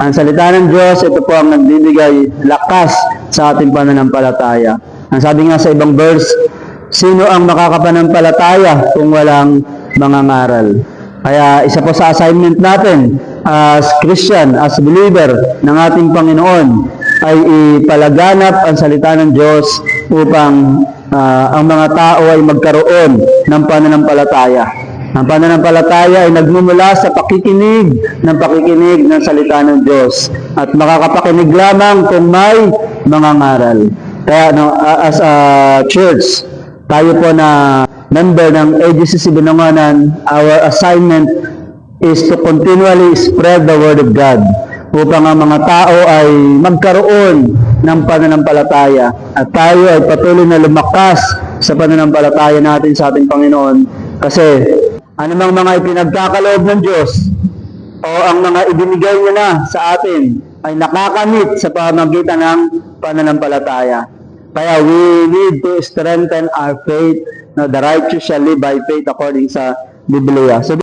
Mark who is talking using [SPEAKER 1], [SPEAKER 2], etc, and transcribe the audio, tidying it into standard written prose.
[SPEAKER 1] Ang salita ng Diyos, ito po ang nagbibigay lakas sa ating pananampalataya. Ang sabi nga sa ibang verse, sino ang makakapanampalataya kung walang mangangaral? Kaya isa po sa assignment natin as Christian, as believer ng ating Panginoon ay ipalaganap ang salita ng Diyos upang ang mga tao ay magkaroon ng pananampalataya. Ang pananampalataya ay nagmumula sa pakikinig ng salita ng Diyos at makakapakinig lamang kung may mangangaral. Kaya as a church, tayo po na member ng AGCC Binangonan, our assignment is to continually spread the Word of God upang ang mga tao ay magkaroon ng pananampalataya at tayo ay patuloy na lumakas sa pananampalataya natin sa ating Panginoon kasi anumang mga ipinagkakaloob ng Diyos o ang mga ibinigay niya na sa atin ay nakakamit sa pamamagitan ng pananampalataya. Kaya we need to strengthen our faith. The righteous shall live by faith according sa Biblia. So,